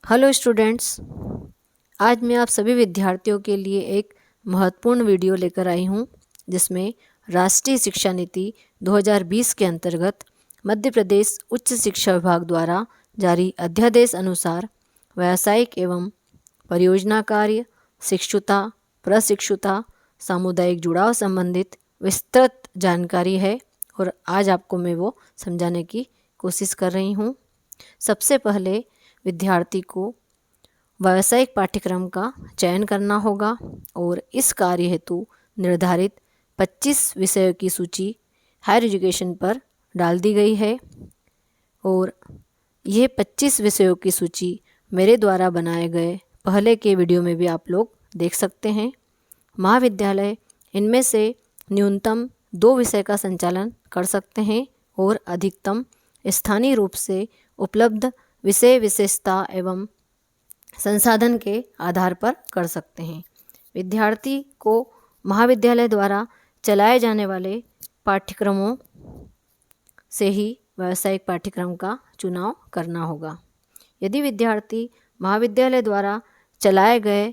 Hello students, आज मैं आप सभी विद्यार्थियों के लिए एक महत्वपूर्ण वीडियो लेकर आई हूँ जिसमें राष्ट्रीय शिक्षा नीति 2020 के अंतर्गत मध्य प्रदेश उच्च शिक्षा विभाग द्वारा जारी अध्यादेश अनुसार व्यावसायिक एवं परियोजना कार्य, शिक्षुता, प्रशिक्षुता, सामुदायिक जुड़ाव संबंधित विस्तृत जानकारी है और आज आपको मैं वो समझाने की कोशिश कर रही हूँ। सबसे पहले विद्यार्थी को व्यावसायिक पाठ्यक्रम का चयन करना होगा और इस कार्य हेतु निर्धारित 25 विषयों की सूची हायर एजुकेशन पर डाल दी गई है और ये 25 विषयों की सूची मेरे द्वारा बनाए गए पहले के वीडियो में भी आप लोग देख सकते हैं। महाविद्यालय इनमें से न्यूनतम 2 विषय का संचालन कर सकते हैं और अधिकतम स्थानीय रूप से उपलब्ध विषय विशेषता एवं संसाधन के आधार पर कर सकते हैं। विद्यार्थी को महाविद्यालय द्वारा चलाए जाने वाले पाठ्यक्रमों से ही व्यावसायिक पाठ्यक्रम का चुनाव करना होगा। यदि विद्यार्थी महाविद्यालय द्वारा चलाए गए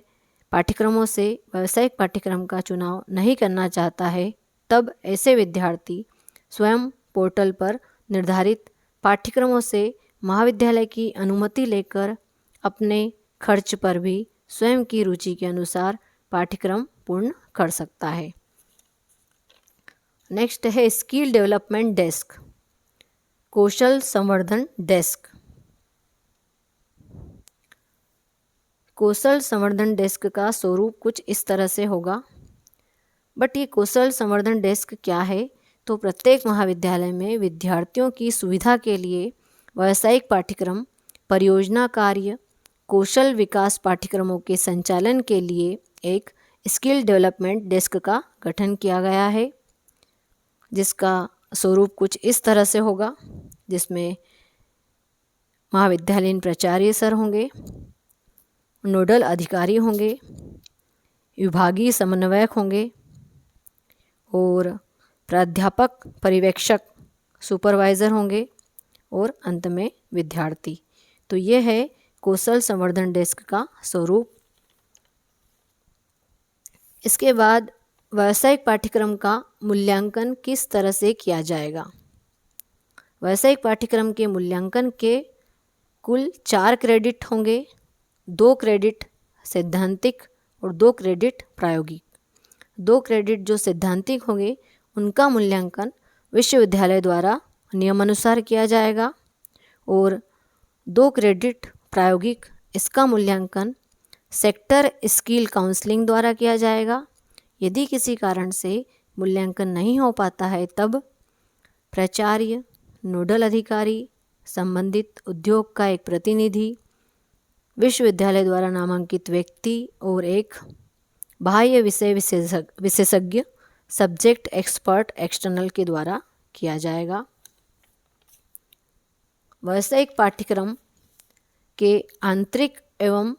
पाठ्यक्रमों से व्यावसायिक पाठ्यक्रम का चुनाव नहीं करना चाहता है, तब ऐसे विद्यार्थी स्वयं पोर्टल पर निर्धारित पाठ्यक्रमों से महाविद्यालय की अनुमति लेकर अपने खर्च पर भी स्वयं की रुचि के अनुसार पाठ्यक्रम पूर्ण कर सकता है। नेक्स्ट है स्किल डेवलपमेंट डेस्क, कौशल संवर्धन डेस्क। कौशल संवर्धन डेस्क का स्वरूप कुछ इस तरह से होगा। बट ये कौशल संवर्धन डेस्क क्या है? तो प्रत्येक महाविद्यालय में विद्यार्थियों की सुविधा के लिए व्यावसायिक पाठ्यक्रम, परियोजना कार्य, कौशल विकास पाठ्यक्रमों के संचालन के लिए एक स्किल डेवलपमेंट डेस्क का गठन किया गया है, जिसका स्वरूप कुछ इस तरह से होगा, जिसमें महाविद्यालयीन प्राचार्य सर होंगे, नोडल अधिकारी होंगे, विभागीय समन्वयक होंगे और प्राध्यापक पर्यवेक्षक सुपरवाइज़र होंगे और अंत में विद्यार्थी। तो ये है कौशल संवर्धन डेस्क का स्वरूप। इसके बाद व्यावसायिक पाठ्यक्रम का मूल्यांकन किस तरह से किया जाएगा? व्यावसायिक पाठ्यक्रम के मूल्यांकन के कुल 4 क्रेडिट होंगे, 2 क्रेडिट सैद्धांतिक और 2 क्रेडिट प्रायोगिक। 2 क्रेडिट जो सैद्धांतिक होंगे उनका मूल्यांकन विश्वविद्यालय द्वारा नियमानुसार किया जाएगा और 2 क्रेडिट प्रायोगिक, इसका मूल्यांकन सेक्टर स्किल काउंसलिंग द्वारा किया जाएगा। यदि किसी कारण से मूल्यांकन नहीं हो पाता है, तब प्राचार्य, नोडल अधिकारी, संबंधित उद्योग का एक प्रतिनिधि, विश्वविद्यालय द्वारा नामांकित व्यक्ति और एक बाह्य विषय विशेषज्ञ सब्जेक्ट एक्सपर्ट एक्सटर्नल के द्वारा किया जाएगा। व्यावसायिक पाठ्यक्रम के आंतरिक एवं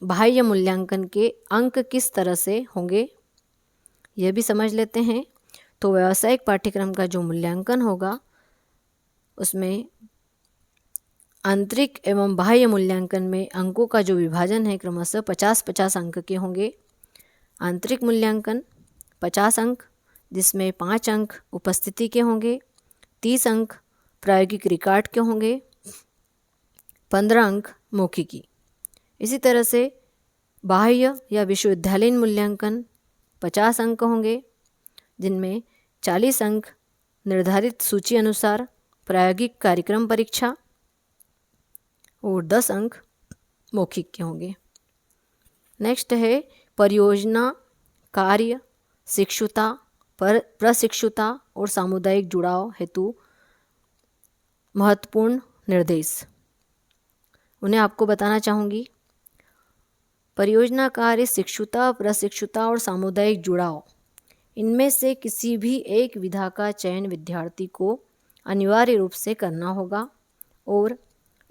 बाह्य मूल्यांकन के अंक किस तरह से होंगे, यह भी समझ लेते हैं। तो व्यावसायिक पाठ्यक्रम का जो मूल्यांकन होगा उसमें आंतरिक एवं बाह्य मूल्यांकन में अंकों का जो विभाजन है क्रमशः 50-50 अंक के होंगे। आंतरिक मूल्यांकन 50 अंक, जिसमें 5 अंक उपस्थिति के होंगे, 30 अंक प्रायोगिक रिकॉर्ड के होंगे, 15 अंक मौखिकी। इसी तरह से बाह्य या विश्वविद्यालयीन मूल्यांकन 50 अंक होंगे, जिनमें 40 अंक निर्धारित सूची अनुसार प्रायोगिक कार्यक्रम परीक्षा और 10 अंक मौखिक के होंगे। नेक्स्ट है परियोजना कार्य, शिक्षुता, प्रशिक्षुता और सामुदायिक जुड़ाव हेतु महत्वपूर्ण निर्देश। उन्हें आपको बताना चाहूँगी। परियोजना कार्य, शिक्षुता, प्रशिक्षुता और सामुदायिक जुड़ाव, इनमें से किसी भी एक विधा का चयन विद्यार्थी को अनिवार्य रूप से करना होगा और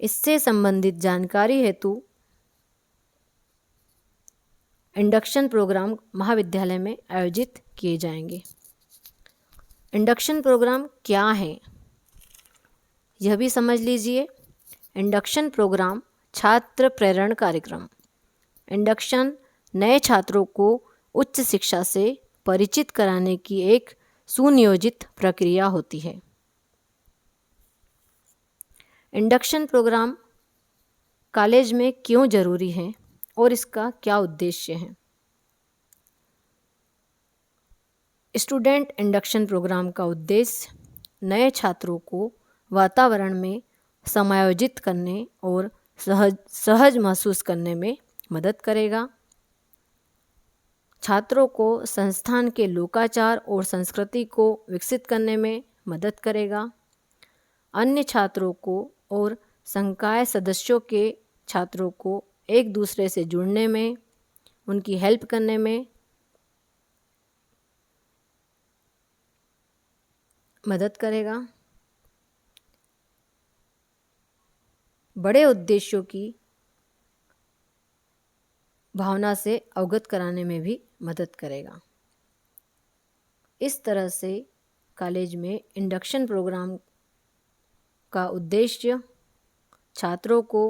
इससे संबंधित जानकारी हेतु इंडक्शन प्रोग्राम महाविद्यालय में आयोजित किए जाएंगे। इंडक्शन प्रोग्राम क्या है, यह भी समझ लीजिए। इंडक्शन प्रोग्राम छात्र प्रेरण कार्यक्रम। इंडक्शन नए छात्रों को उच्च शिक्षा से परिचित कराने की एक सुनियोजित प्रक्रिया होती है। इंडक्शन प्रोग्राम कॉलेज में क्यों ज़रूरी है और इसका क्या उद्देश्य है? स्टूडेंट इंडक्शन प्रोग्राम का उद्देश्य नए छात्रों को वातावरण में समायोजित करने और सहज महसूस करने में मदद करेगा। छात्रों को संस्थान के लोकाचार और संस्कृति को विकसित करने में मदद करेगा। अन्य छात्रों को और संकाय सदस्यों के छात्रों को एक दूसरे से जुड़ने में, उनकी हेल्प करने में मदद करेगा। बड़े उद्देश्यों की भावना से अवगत कराने में भी मदद करेगा। इस तरह से कॉलेज में इंडक्शन प्रोग्राम का उद्देश्य छात्रों को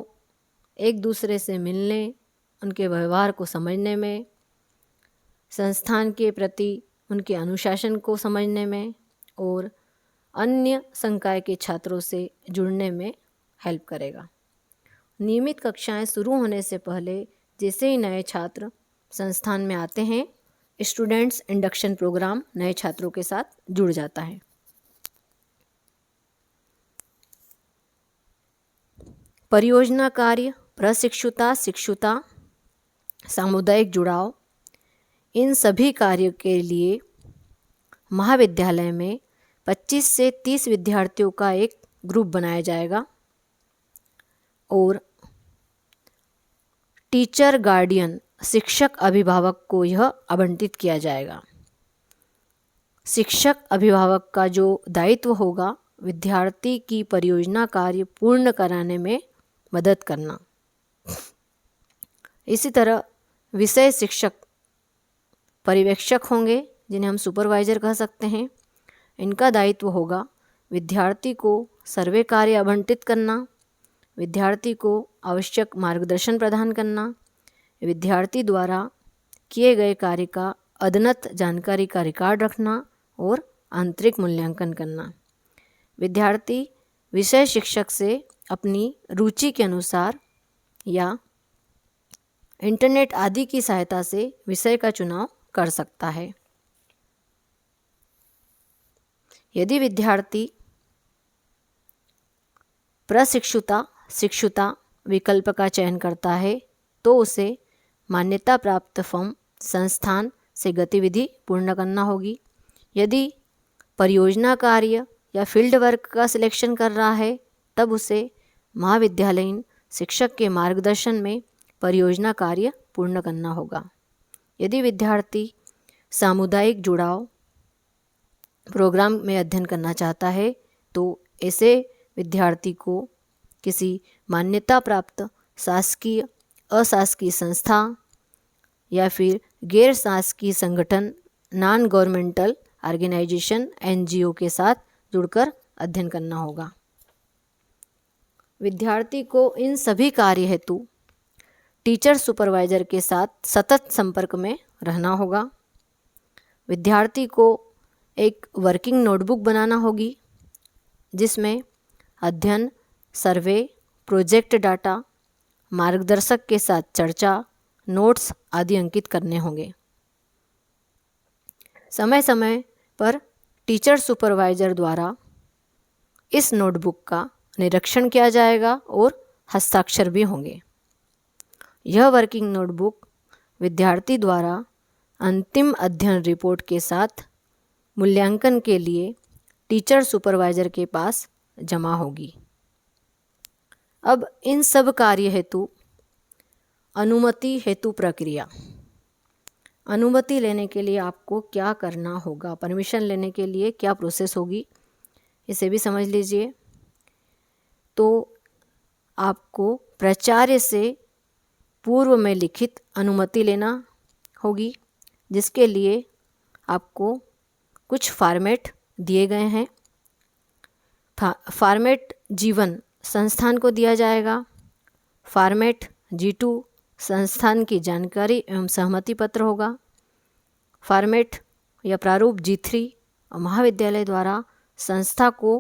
एक दूसरे से मिलने, उनके व्यवहार को समझने में, संस्थान के प्रति उनके अनुशासन को समझने में और अन्य संकाय के छात्रों से जुड़ने में हेल्प करेगा। नियमित कक्षाएं शुरू होने से पहले जैसे ही नए छात्र संस्थान में आते हैं, स्टूडेंट्स इंडक्शन प्रोग्राम नए छात्रों के साथ जुड़ जाता है। परियोजना कार्य, प्रशिक्षुता, शिक्षुता, सामुदायिक जुड़ाव, इन सभी कार्यों के लिए महाविद्यालय में 25 से 30 विद्यार्थियों का एक ग्रुप बनाया जाएगा और टीचर गार्डियन, शिक्षक अभिभावक को यह आवंटित किया जाएगा। शिक्षक अभिभावक का जो दायित्व होगा, विद्यार्थी की परियोजना कार्य पूर्ण कराने में मदद करना। इसी तरह विषय शिक्षक पर्यवेक्षक होंगे, जिन्हें हम सुपरवाइजर कह सकते हैं। इनका दायित्व होगा विद्यार्थी को सर्वे कार्य आवंटित करना, विद्यार्थी को आवश्यक मार्गदर्शन प्रदान करना, विद्यार्थी द्वारा किए गए कार्य का अद्यतन जानकारी का रिकॉर्ड रखना और आंतरिक मूल्यांकन करना। विद्यार्थी विषय शिक्षक से अपनी रुचि के अनुसार या इंटरनेट आदि की सहायता से विषय का चुनाव कर सकता है। यदि विद्यार्थी प्रशिक्षुता, शिक्षुता विकल्प का चयन करता है तो उसे मान्यता प्राप्त फर्म, संस्थान से गतिविधि पूर्ण करना होगी। यदि परियोजना कार्य या फील्ड वर्क का सिलेक्शन कर रहा है तब उसे महाविद्यालयीन शिक्षक के मार्गदर्शन में परियोजना कार्य पूर्ण करना होगा। यदि विद्यार्थी सामुदायिक जुड़ाव प्रोग्राम में अध्ययन करना चाहता है तो ऐसे विद्यार्थी को किसी मान्यता प्राप्त शासकीय, अशासकीय संस्था या फिर गैर शासकीय संगठन, नॉन गवर्नमेंटल ऑर्गेनाइजेशन, NGO के साथ जुड़कर अध्ययन करना होगा। विद्यार्थी को इन सभी कार्य हेतु टीचर सुपरवाइजर के साथ सतत संपर्क में रहना होगा। विद्यार्थी को एक वर्किंग नोटबुक बनाना होगी जिसमें अध्ययन, सर्वे, प्रोजेक्ट डाटा, मार्गदर्शक के साथ चर्चा, नोट्स आदि अंकित करने होंगे। समय समय पर टीचर सुपरवाइजर द्वारा इस नोटबुक का निरीक्षण किया जाएगा और हस्ताक्षर भी होंगे। यह वर्किंग नोटबुक विद्यार्थी द्वारा अंतिम अध्ययन रिपोर्ट के साथ मूल्यांकन के लिए टीचर सुपरवाइजर के पास जमा होगी। अब इन सब कार्य हेतु अनुमति हेतु प्रक्रिया। अनुमति लेने के लिए आपको क्या करना होगा, परमिशन लेने के लिए क्या प्रोसेस होगी, इसे भी समझ लीजिए। तो आपको प्राचार्य से पूर्व में लिखित अनुमति लेना होगी, जिसके लिए आपको कुछ फॉर्मेट दिए गए हैं। फॉर्मेट जीवन संस्थान को दिया जाएगा, फॉर्मेट G2 संस्थान की जानकारी एवं सहमति पत्र होगा। फॉर्मेट या प्रारूप G3 महाविद्यालय द्वारा संस्था को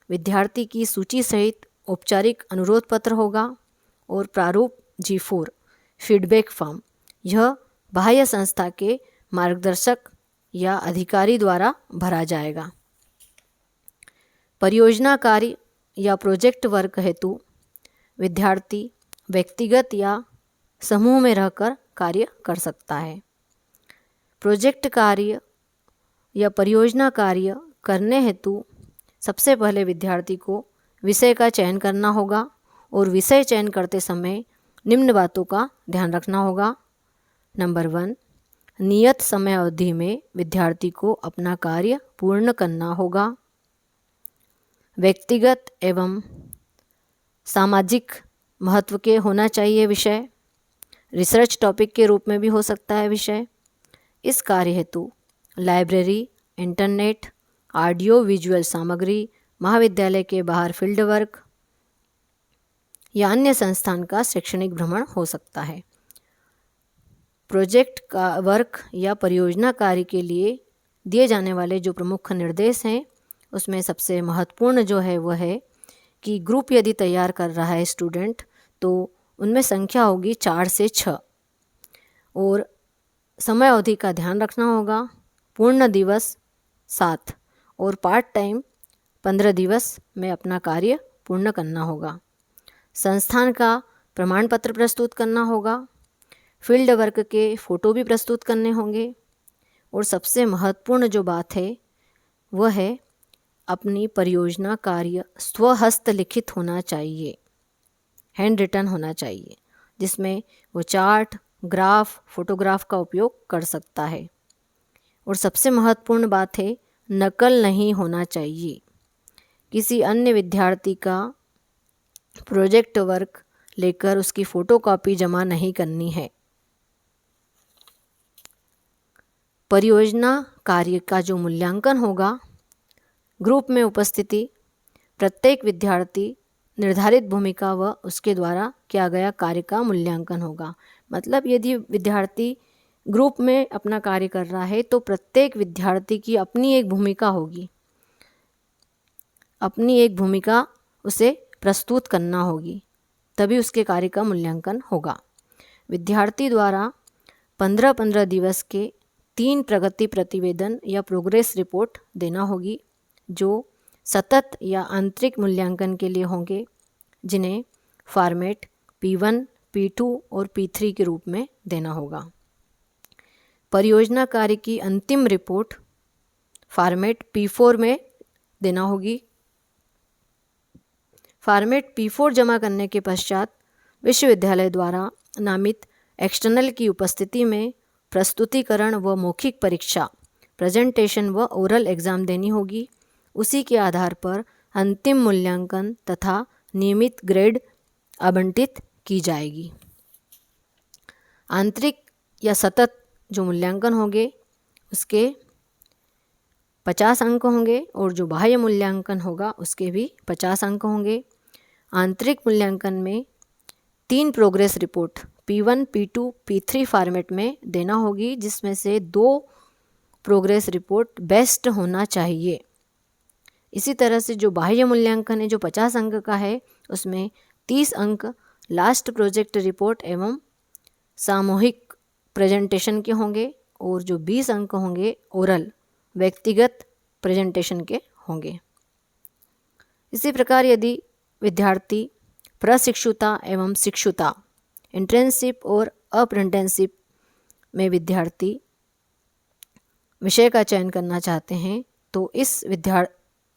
विद्यार्थी की सूची सहित औपचारिक अनुरोध पत्र होगा। और प्रारूप G4 फीडबैक फॉर्म, यह बाह्य संस्था के मार्गदर्शक या अधिकारी द्वारा भरा जाएगा। परियोजना कार्य या प्रोजेक्ट वर्क हेतु विद्यार्थी व्यक्तिगत या समूह में रहकर कार्य कर सकता है। प्रोजेक्ट कार्य या परियोजना कार्य करने हेतु सबसे पहले विद्यार्थी को विषय का चयन करना होगा और विषय चयन करते समय निम्न बातों का ध्यान रखना होगा। नंबर 1, नियत समय अवधि में विद्यार्थी को अपना कार्य पूर्ण करना होगा। व्यक्तिगत एवं सामाजिक महत्व के होना चाहिए विषय, रिसर्च टॉपिक के रूप में भी हो सकता है विषय। इस कार्य हेतु लाइब्रेरी, इंटरनेट, ऑडियो विजुअल सामग्री, महाविद्यालय के बाहर फील्ड वर्क या अन्य संस्थान का शैक्षणिक भ्रमण हो सकता है। प्रोजेक्ट का वर्क या परियोजना कार्य के लिए दिए जाने वाले जो प्रमुख निर्देश हैं उसमें सबसे महत्वपूर्ण जो है वह है कि ग्रुप यदि तैयार कर रहा है स्टूडेंट तो उनमें संख्या होगी 4 से 6 और समय अवधि का ध्यान रखना होगा। पूर्ण दिवस 7 और पार्ट टाइम 15 दिवस में अपना कार्य पूर्ण करना होगा। संस्थान का प्रमाण पत्र प्रस्तुत करना होगा। फील्ड वर्क के फ़ोटो भी प्रस्तुत करने होंगे। और सबसे महत्वपूर्ण जो बात है वह है अपनी परियोजना कार्य स्वहस्त लिखित होना चाहिए, हैंड रिटन होना चाहिए, जिसमें वो चार्ट, ग्राफ, फोटोग्राफ का उपयोग कर सकता है। और सबसे महत्वपूर्ण बात है नकल नहीं होना चाहिए। किसी अन्य विद्यार्थी का प्रोजेक्ट वर्क लेकर उसकी फ़ोटोकॉपी जमा नहीं करनी है। परियोजना कार्य का जो मूल्यांकन होगा, ग्रुप में उपस्थिति, प्रत्येक विद्यार्थी निर्धारित भूमिका व उसके द्वारा किया गया कार्य का मूल्यांकन होगा। मतलब यदि विद्यार्थी ग्रुप में अपना कार्य कर रहा है तो प्रत्येक विद्यार्थी की अपनी एक भूमिका होगी, अपनी एक भूमिका उसे प्रस्तुत करना होगी, तभी उसके कार्य का मूल्यांकन होगा। विद्यार्थी द्वारा 15-15 दिवस के 3 प्रगति प्रतिवेदन या प्रोग्रेस रिपोर्ट देना होगी, जो सतत या आंतरिक मूल्यांकन के लिए होंगे, जिन्हें फॉर्मेट P1, P2 और P3 के रूप में देना होगा। परियोजना कार्य की अंतिम रिपोर्ट फॉर्मेट P4 में देना होगी। फॉर्मेट P4 जमा करने के पश्चात विश्वविद्यालय द्वारा नामित एक्सटर्नल की उपस्थिति में प्रस्तुतिकरण व मौखिक परीक्षा, प्रेजेंटेशन व ओरल एग्ज़ाम देनी होगी। उसी के आधार पर अंतिम मूल्यांकन तथा नियमित ग्रेड आवंटित की जाएगी। आंतरिक या सतत जो मूल्यांकन होंगे उसके 50 अंक होंगे और जो बाह्य मूल्यांकन होगा उसके भी 50 अंक होंगे। आंतरिक मूल्यांकन में 3 progress report P1, P2, P3 format में देना होगी, जिसमें से 2 प्रोग्रेस रिपोर्ट बेस्ट होना चाहिए। इसी तरह से जो बाह्य मूल्यांकन है जो 50 अंक का है उसमें 30 अंक लास्ट प्रोजेक्ट रिपोर्ट एवं सामूहिक प्रेजेंटेशन के होंगे और जो 20 अंक होंगे ओरल व्यक्तिगत प्रेजेंटेशन के होंगे। इसी प्रकार यदि विद्यार्थी प्रशिक्षुता एवं शिक्षुता, इंटर्नशिप और अप्रेंटिसशिप में विद्यार्थी विषय का चयन करना चाहते हैं तो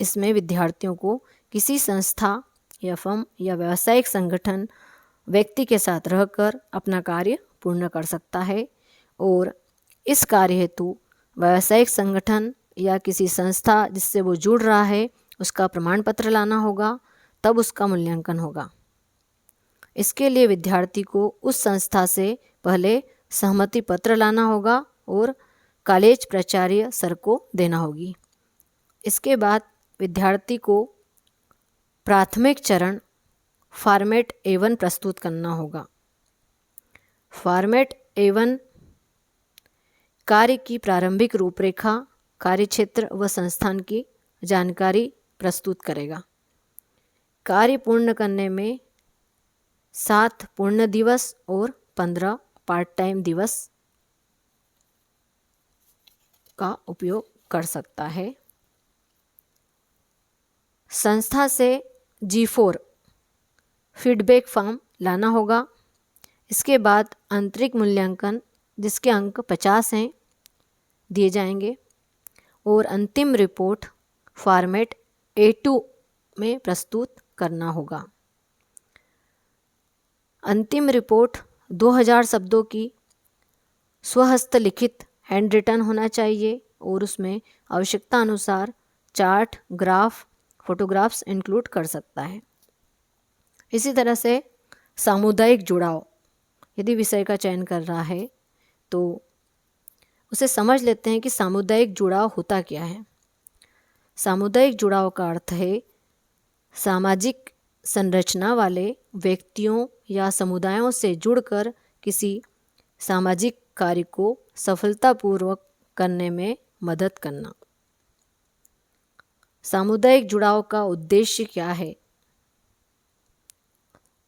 इसमें विद्यार्थियों को किसी संस्था या फर्म या व्यावसायिक संगठन व्यक्ति के साथ रहकर अपना कार्य पूर्ण कर सकता है। और इस कार्य हेतु व्यावसायिक संगठन या किसी संस्था जिससे वो जुड़ रहा है उसका प्रमाण पत्र लाना होगा, तब उसका मूल्यांकन होगा। इसके लिए विद्यार्थी को उस संस्था से पहले सहमति पत्र लाना होगा और कॉलेज प्राचार्य सर को देना होगी। इसके बाद विद्यार्थी को प्राथमिक चरण फॉर्मेट A1 प्रस्तुत करना होगा। फॉर्मेट A1 कार्य की प्रारंभिक रूपरेखा, कार्यक्षेत्र व संस्थान की जानकारी प्रस्तुत करेगा। कार्य पूर्ण करने में 7 पूर्ण दिवस और 15 पार्ट टाइम दिवस का उपयोग कर सकता है। संस्था से G4 फीडबैक फॉर्म लाना होगा। इसके बाद आंतरिक मूल्यांकन, जिसके अंक 50 हैं, दिए जाएंगे और अंतिम रिपोर्ट फॉर्मेट A2 में प्रस्तुत करना होगा। अंतिम रिपोर्ट 2000 शब्दों की स्वहस्त लिखित हैंड रिटन होना चाहिए और उसमें आवश्यकता अनुसार चार्ट, ग्राफ, फोटोग्राफ्स इंक्लूड कर सकता है। इसी तरह से सामुदायिक जुड़ाव, यदि विषय का चयन कर रहा है तो उसे समझ लेते हैं कि सामुदायिक जुड़ाव होता क्या है। सामुदायिक जुड़ाव का अर्थ है सामाजिक संरचना वाले व्यक्तियों या समुदायों से जुड़कर किसी सामाजिक कार्य को सफलतापूर्वक करने में मदद करना। सामुदायिक जुड़ाव का उद्देश्य क्या है?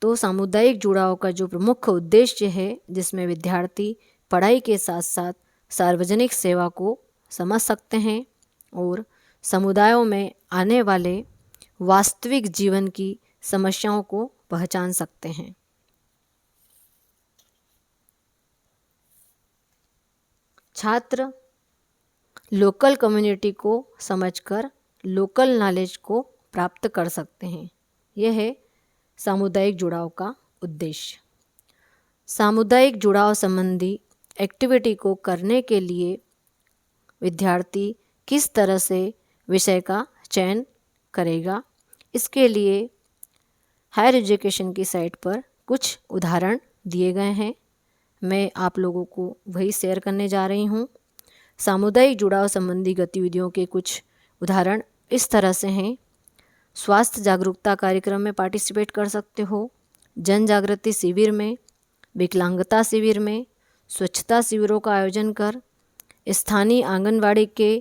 तो सामुदायिक जुड़ाव का जो प्रमुख उद्देश्य है, जिसमें विद्यार्थी पढ़ाई के साथ साथ सार्वजनिक सेवा को समझ सकते हैं और समुदायों में आने वाले वास्तविक जीवन की समस्याओं को पहचान सकते हैं। छात्र लोकल कम्युनिटी को समझकर लोकल नॉलेज को प्राप्त कर सकते हैं। यह है सामुदायिक जुड़ाव का उद्देश्य। सामुदायिक जुड़ाव संबंधी एक्टिविटी को करने के लिए विद्यार्थी किस तरह से विषय का चयन करेगा, इसके लिए हायर एजुकेशन की साइट पर कुछ उदाहरण दिए गए हैं। मैं आप लोगों को वही शेयर करने जा रही हूँ। सामुदायिक जुड़ाव संबंधी गतिविधियों के कुछ उदाहरण इस तरह से हैं। स्वास्थ्य जागरूकता कार्यक्रम में पार्टिसिपेट कर सकते हो, जन जागृति शिविर में, विकलांगता शिविर में, स्वच्छता शिविरों का आयोजन कर, स्थानीय आंगनवाड़ी के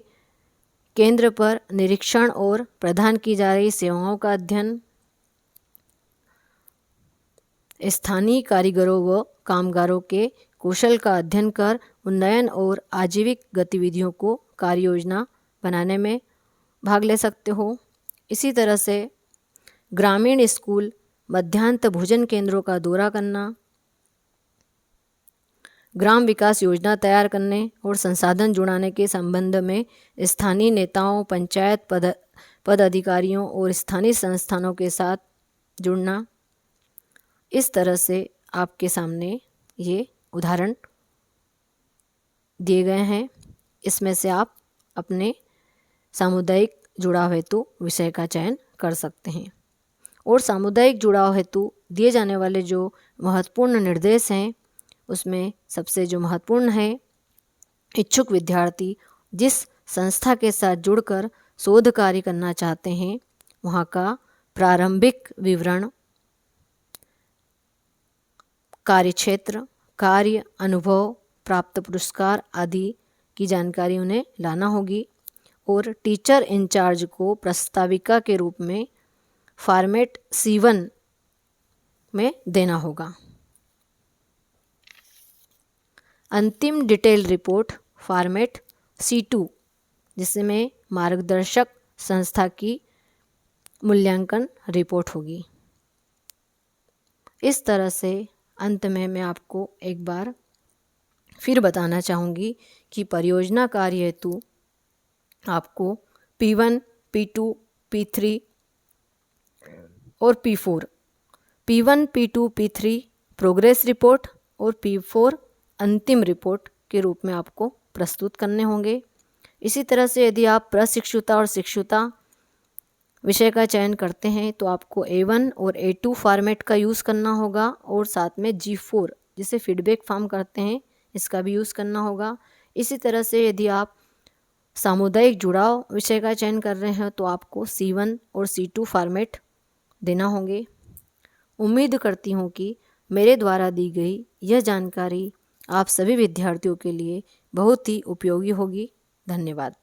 केंद्र पर निरीक्षण और प्रदान की जा रही सेवाओं का अध्ययन, स्थानीय कारीगरों व कामगारों के कौशल का अध्ययन कर उन्नयन और आजीविक गतिविधियों को कार्य योजना बनाने में भाग ले सकते हो। इसी तरह से ग्रामीण स्कूल मध्याह्न भोजन केंद्रों का दौरा करना, ग्राम विकास योजना तैयार करने और संसाधन जुटाने के संबंध में स्थानीय नेताओं, पंचायत पद अधिकारियों और स्थानीय संस्थानों के साथ जुड़ना। इस तरह से आपके सामने ये उदाहरण दिए गए हैं। इसमें से आप अपने सामुदायिक जुड़ाव हेतु विषय का चयन कर सकते हैं। और सामुदायिक जुड़ाव हेतु दिए जाने वाले जो महत्वपूर्ण निर्देश हैं, उसमें सबसे जो महत्वपूर्ण है, इच्छुक विद्यार्थी जिस संस्था के साथ जुड़कर शोध कार्य करना चाहते हैं, वहाँ का प्रारंभिक विवरण, कार्यक्षेत्र, कार्य, अनुभव, प्राप्त पुरस्कार आदि की जानकारी उन्हें लाना होगी और टीचर इंचार्ज को प्रस्ताविका के रूप में फॉर्मेट C1 में देना होगा। अंतिम डिटेल रिपोर्ट फॉर्मेट C2, जिसमें मार्गदर्शक संस्था की मूल्यांकन रिपोर्ट होगी। इस तरह से अंत में मैं आपको एक बार फिर बताना चाहूँगी कि परियोजना कार्य हेतु आपको P1, P2, P3 और P4, P1, P2, P3 progress report और P4 अंतिम रिपोर्ट के रूप में आपको प्रस्तुत करने होंगे। इसी तरह से यदि आप प्रशिक्षुता और शिक्षुता विषय का चयन करते हैं तो आपको A1 और A2 फॉर्मेट का यूज़ करना होगा और साथ में G4 जिसे फीडबैक फॉर्म करते हैं, इसका भी यूज़ करना होगा। इसी तरह से यदि आप सामुदायिक जुड़ाव विषय का चयन कर रहे हैं तो आपको C1 और C2 फॉर्मेट देना होंगे। उम्मीद करती हूँ कि मेरे द्वारा दी गई यह जानकारी आप सभी विद्यार्थियों के लिए बहुत ही उपयोगी होगी। धन्यवाद।